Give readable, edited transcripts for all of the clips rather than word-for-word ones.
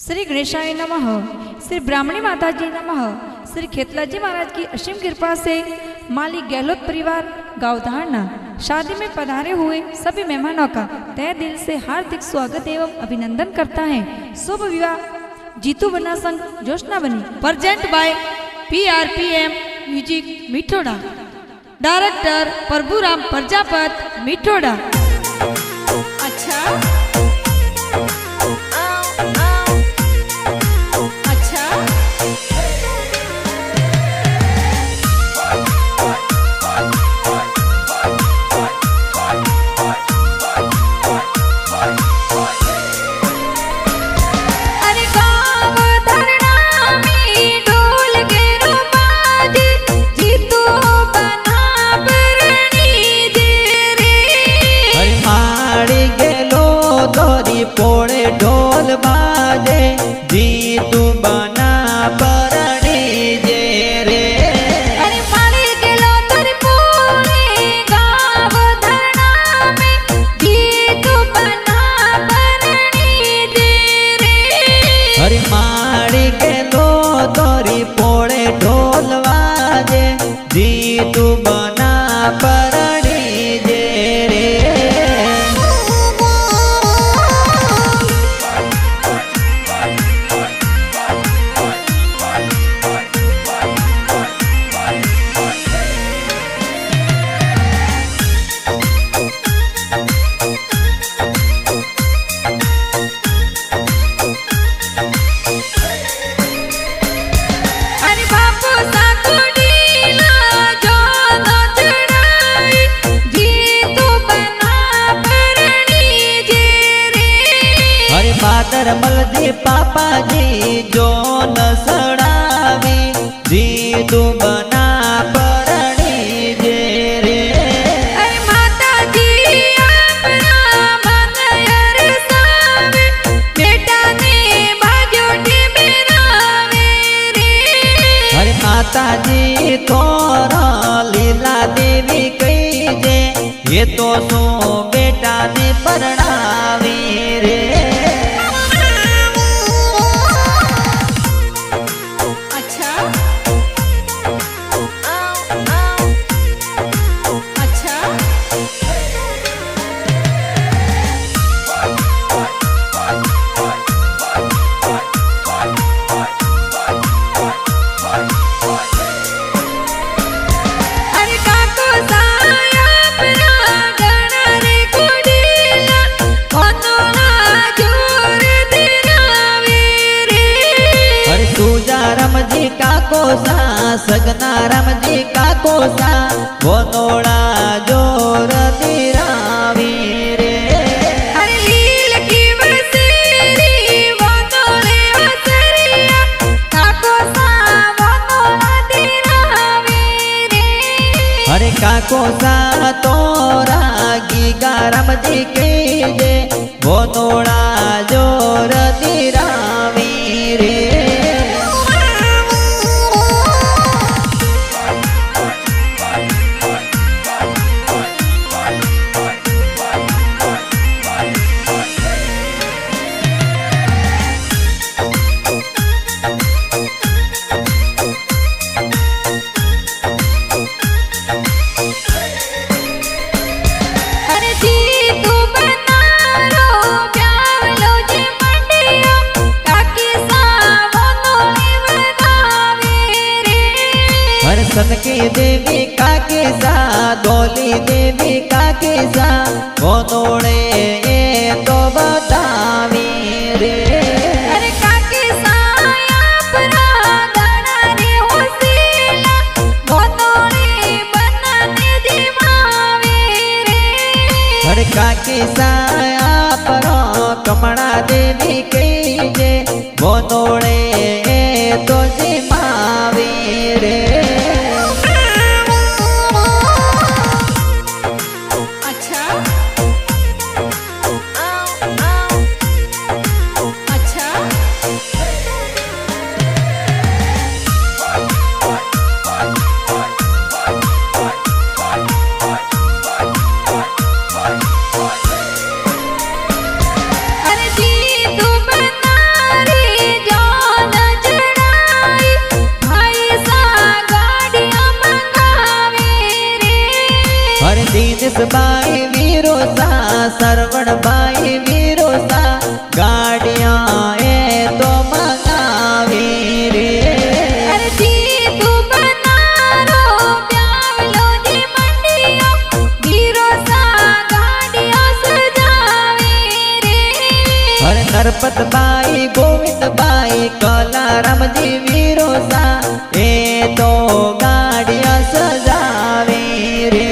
श्री गणेशाय नमः। श्री ब्राह्मणी माता जी नमः। श्री खेतलाजी महाराज की असीम कृपा से मालिक गहलोत परिवार गांव धारणा शादी में पधारे हुए सभी मेहमानों का तहे दिल से हार्दिक स्वागत एवं अभिनंदन करता है। शुभ विवाह जीतू बना संघ जोशना बनी present by PRPM music Mithoda. Director Prabhuram Prajapat Mithoda. अच्छा पोड़े ढोल बाजे जीतू बना परणी जे रे। अरे माली गेलो तोरी पूरे गाव धरणा में जीतू बना परणी जे रे। अरे माली गेलो तोरी पोड़े ढोल बाजे जीतू बना परणी जे रे। मल जी पापा जी जो न सड़ावी जीतू बना परणी जे रे। अरे माता जी अपना मन अरसावे बेटा ने भाग्योटी बिनावे रे। अरे माता जी तोरा लीला देवी कही जे ये तो सो बेटा ने परणावी रे। रमजी काको सा सगना रमजी काको सा गोनोड़ा जोर दिरावी रे। अरे लील की बसेरी गोनोड़े बसरिया काको सा गोनोड़ा दिरावी रे। अरे काको सा तोरा गीगा रमजी के जे गोनोड़ा जोर दिरावी रे। सनकी देवी काके सा डोली देवी काके सा गोनोड़े ये तो बतावी रे। अरे काके सा अपना गाना रे होसीला गोनोड़े बनने दिमावे रे। अरे काके सा अपना कमड़ा देवी कही जे गोनोड़े ये तो दिमावी रे। अरे जी तू बना रे सा सरवण भाई वीरो सा गाड़िया ए तो मंगावी रे। अरे जी तू बनारो ब्यावलो जी मंडियो वीरो सा गाड़िया सजावे रे। अरे नरपत भाई गोविंद भाई कलाराम जी वीरो सा ए तो गाड़िया सजावे रे।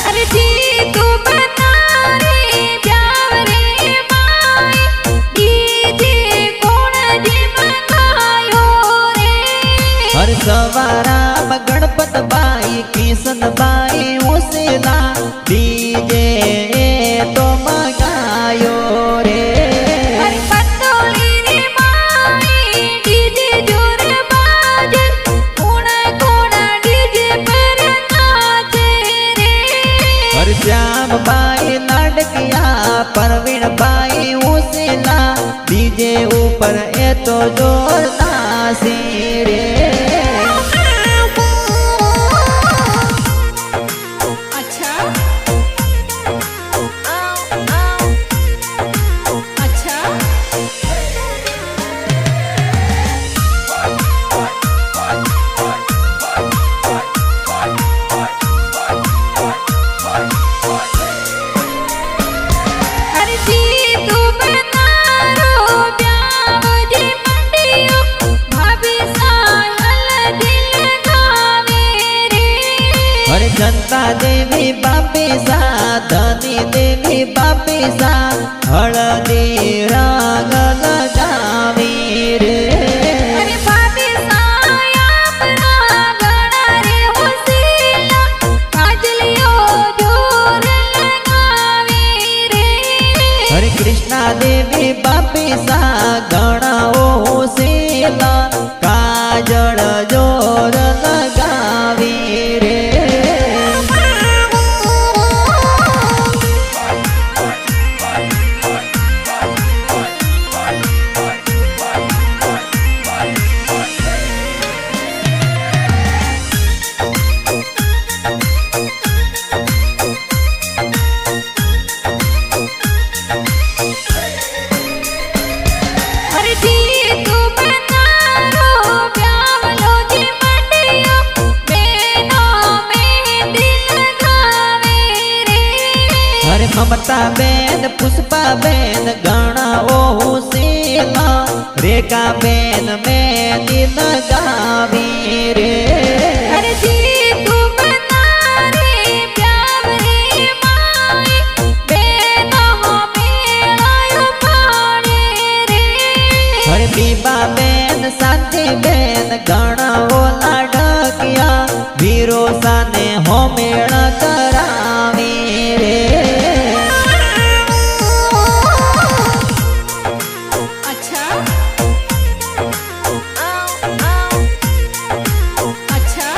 अरे जी तू बनारे ब्यावरे माई डीजे कोण जी मंगायो रे। हर सवाराम गणपत बाई किशन बाई उसेला डीजे तो मगायो रे। अरे पतोली रे माई डीजे जोर बाजे कोण कोण डीजे पर नाचे रे। हर श्याम बाई लाडकिया परवीन बाई उसेला डीजे ऊपर ए तो जोर नासी रे। अच्छा अच्छा अरे जी तू बनारो ब्याव जी मंडियो भाभी साहल दिल गावे रे। हरे जनता देवी बापी सा धनी देवी बापी सा हळदी राग लगावी रे। अरे भाभी सायापना गणा रे होसीला काजलियो जोर लगावे रे। हरे कृष्णा देवी बापी सा गणाओ सेला काजळ जोर लगावी रे। अरे जी तू बनारो ब्यावलो जी मंडियो बेनो में दिल गावे रे। हरे ममता बेन पुष्पा बेन गणाओ सेला रेखा बेन में दिन गावी रे। अरे जी तू बनारे ब्यावरे माई बेनो में आयो पाड़े रे। हरे बीबा बेन शांति बेन गणाओ लाडकिया वीरो साने हो मेळ करावी रे। अच्छा अच्छा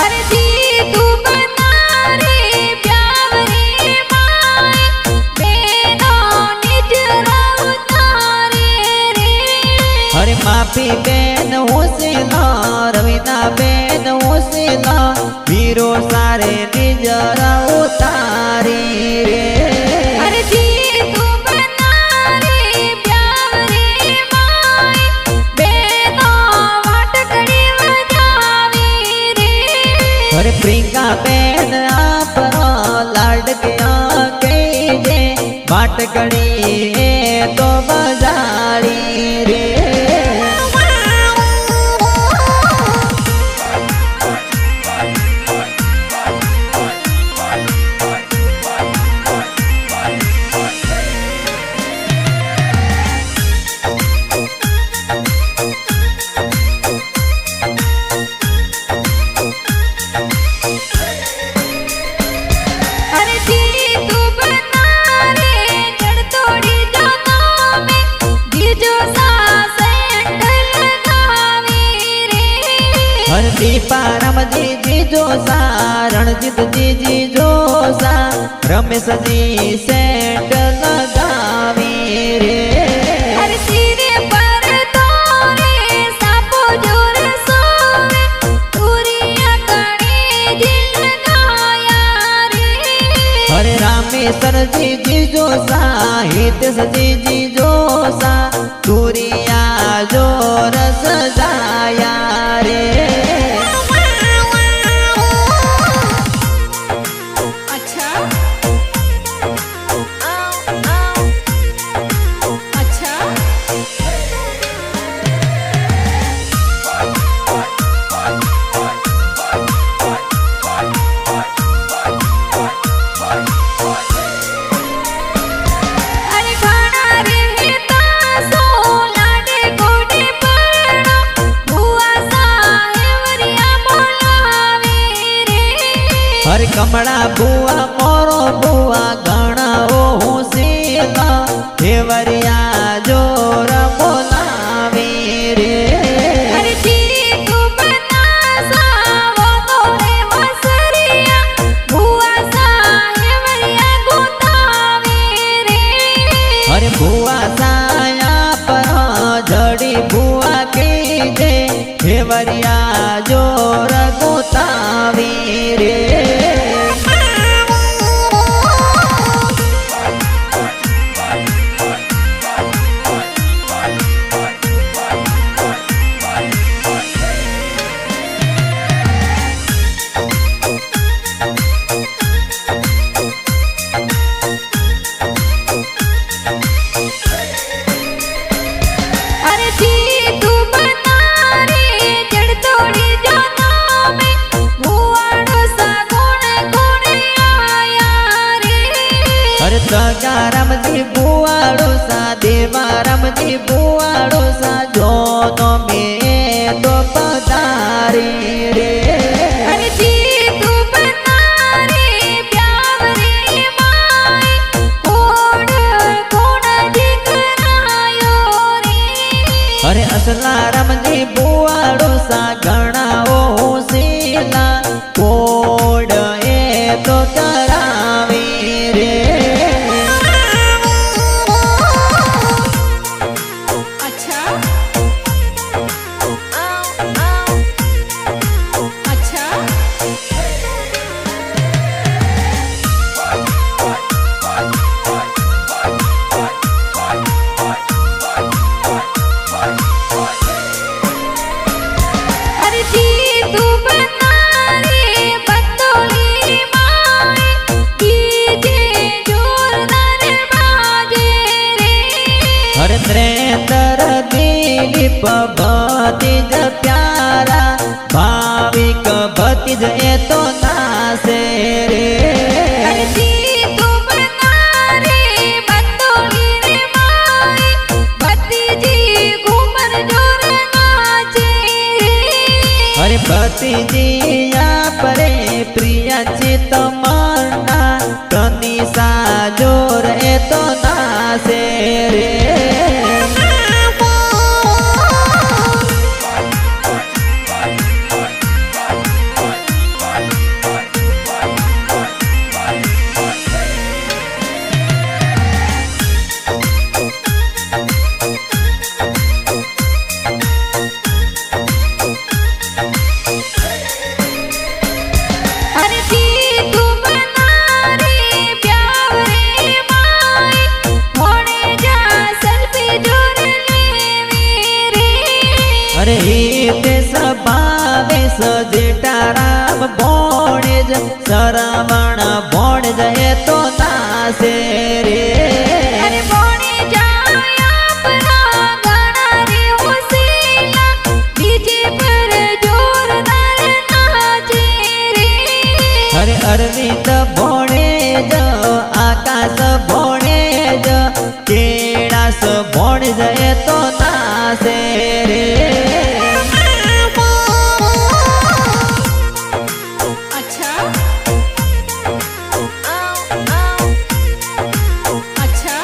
अरे जी तू बनारे ब्यावरे माई बेनो निज अवतारे रे। हरे माफी बेन होसेला रवीना बेन होसेला वीरो सारे निजरा उतारी रे। अरे जी तू बनारे ब्यावरे माई बेनो वाटकड़ी बजावे रे। हरे प्रियंका बेन आप लाडकिया कही जे बाटकड़ी ए तो बजारी रे। जोसा रणजीत जी जोसा रमेश जी सेंट लगावी रे अरे सिरे पर तोरे सापो जोर सोवे तुरिया कणे दिल गाया रे हरे रामेश्वर जी जोसा हितेश जी जोसा तुरिया जोर सजाया रे अच्छा अच्छा अरे खाना रे तासो लाडे गोडे परणो बुआ साहेवरिया बोलावे रे हरे कमला बुआ मोरो बुआ गणा ओ हुसीला देवरिया जोर बोलावे रे अरे तेरी तू बना सावो तोरे वसरिया बुआ साहेवरिया गुतावे रे हरे बुआ साया पर जड़ी बुआ के जे देवरिया जोर गोतावी रे अरे जी तू बना रे जड़ तोड़ी जो नामे भुआड़ो सा गुण गुण आया रे हरे सगाराम जी बुआड़ो सा देवाराम जी बुआड़ो सा जोनो में तो पधारी रे अरे जी तू बना रे प्याव रे माई कोड कोण दिखरायो रे हरे असलाराम जी बुआड़ो सा गणा ओ सीला कोड ए तो करावी रे अच्छा अच्छा अरे जी तू बना रे बंदोली माई डीजे जोरदार बाजे रे हरे त्रेंद्र दिलीप भतीज प्यारा भाविक भतीज ए तो नासे रे अरे जी तू बना रे बंदोली रे माई भतीजी घूमर जोर नाचे रे हरे भतीजी या परे प्रिया चित मना कनिसा जोर ए तो नासे रे अरे जी तू बना रे प्याव रे माई होने जा सेल्फी जोर लेवी रे अरे हिते सभावे सजेटाराम बोणेज सरवण बोणेज ए तो नासे रे अरे बोने जाया अपना गाना रे हुसीला डीजे पर जोरदार नाचे रे हरे अरविंद बोणेज आकाश बोणेज केळास बोणेज ए तो नासे रे अच्छा अच्छा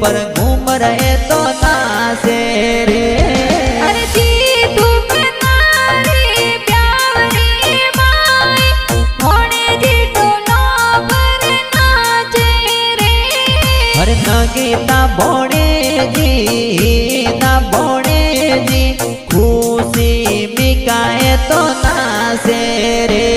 ऊपर घूमर है तो नाचे रे। अरे जी धूप नारी प्यारी माई होने जी तो नौकर नाचे रे। अरे नगीता भोणे जी ना भोणे जी खुशी मिकाए तो नाचे रे।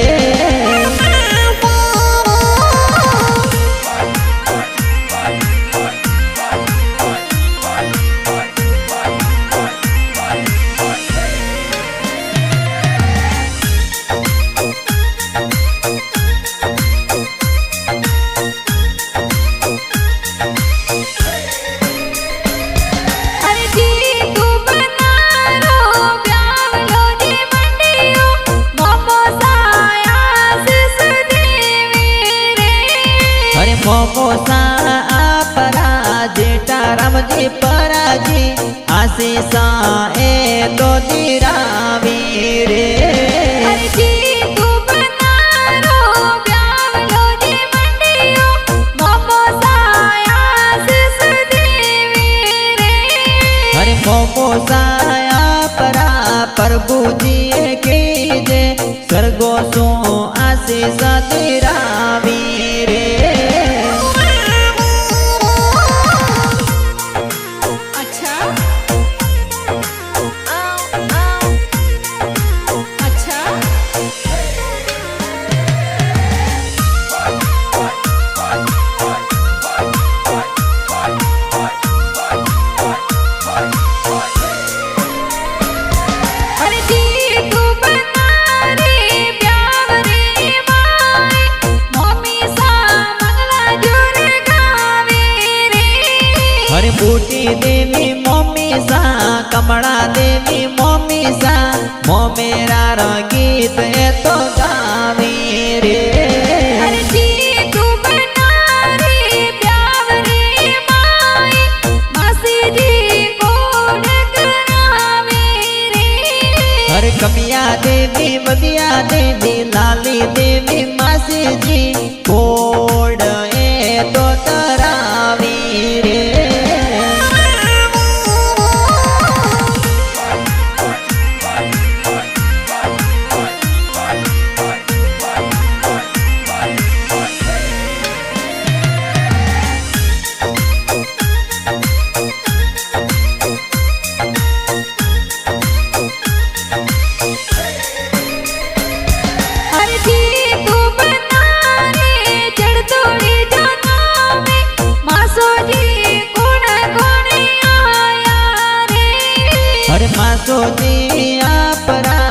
अरे जी धूप नारो ब्यावलो जी मंडियो मोमो साया सिस देवी रे। अरे मोमो सा परा जेठा राम जी पराजी आशीषा ए तो दिरावी रे। अरे जी धूप नारो ब्यावलो जी मंडियो मोमो साया सिस देवी रे। अरे मोमो साया परा प्रभु जी के जे सरगो सो आशीष दिरावी रे। अच्छा अच्छा अरे जी धूप नारी प्यारी माई मम्मी सा मंगला जोर गावे रे। अरे बूटी देवी मम्मी सा कमला देवी मम्मी सा मोमेरा रा गीत ए तो गावी रे। अरे जी धूप नारी प्यारी माई मासी जी कोड करावे रे। अरे कमिया देवी बदिया देवी लाली देवी मासी जी कोड ए तो तरावी रे। अरे जी धूप नारी चढ़तोड़ी जाना में मासो जी कौन कौन आया रे। अरे मासो जी आपरा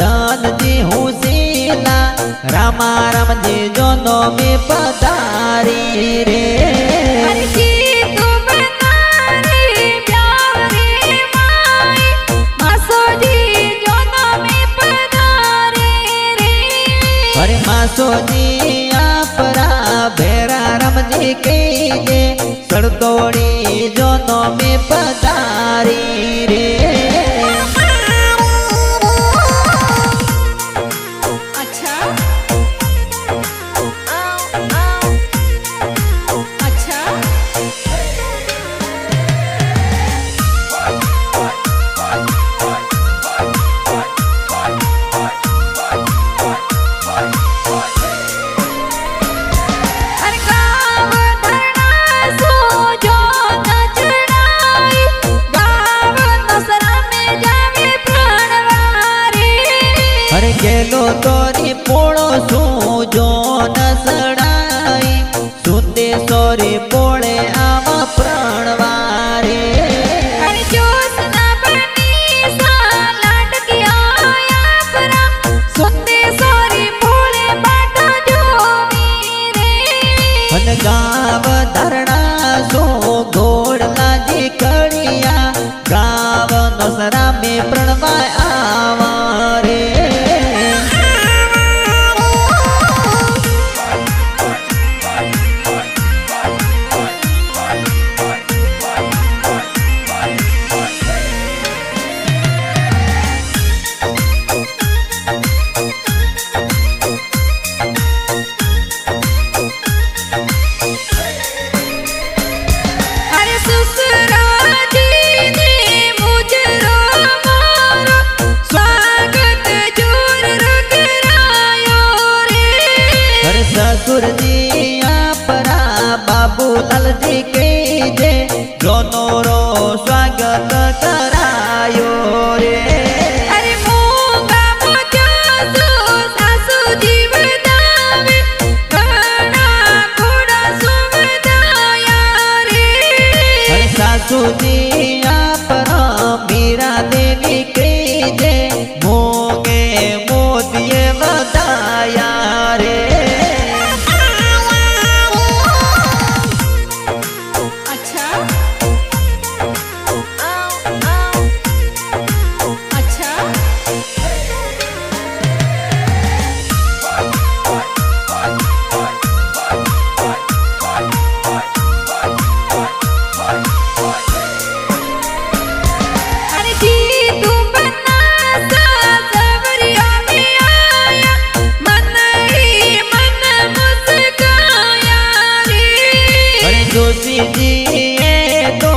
धन जी हुसीला रामा राम जी जोनो में पधारी रे। अरे जी धूप नारी प्यारी माई मासो जी जोनो में पधारे रे। अरे मासो जी आपरा भेरा राम जी के जे सड़तोड़ी जोनो में पधारी रे। अच्छा अच्छा अरे गाँव धरना सो जो न चढ़ाई गाँव સસરાજીને મુજરો મારો સ્વાગત જોર કરાયો રે અરે સસુરજી આપણા બાબુલાલજી કહી દે જોનો રો સ્વાગત કરાયો રે અરે મોંઘા મોજાસો સાસુ જીવદાવે ઘણા ઘોડા સુવદાયા રે અરે સાસુજી આપણા મીરા દેવી કહી દે મોગે મોતીએ વધાયા રે અચ્છા અચ્છા અરે જી તું બના સવરિયા મે આયા મન મુસ્કાયા રે અરે જોશીજી એ તો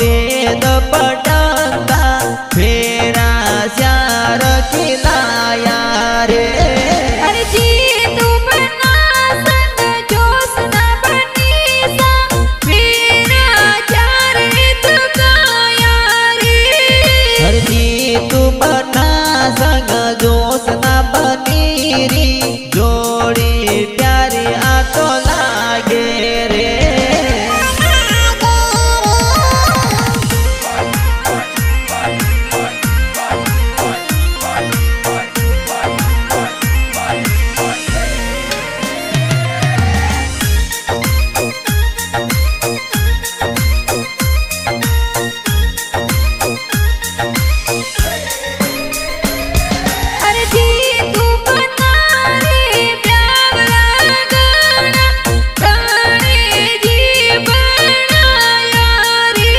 વેદ પટંગા ફેરા શ્યાર ખીલાયા રે અરે જી તું બના સંગ જોસના બનીસા મેરા ચારે તુકાયા રે હરજી તું બના સંગ જોશના બનીરી જોડી પ્યારી આ તો લાગે રે અરે જી તું બના રે પ્યાવલા ગણા ગણેજી બનાયા રે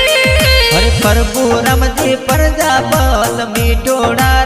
અરે પ્રભુ રામજી પ્રજાપત મીઠોડા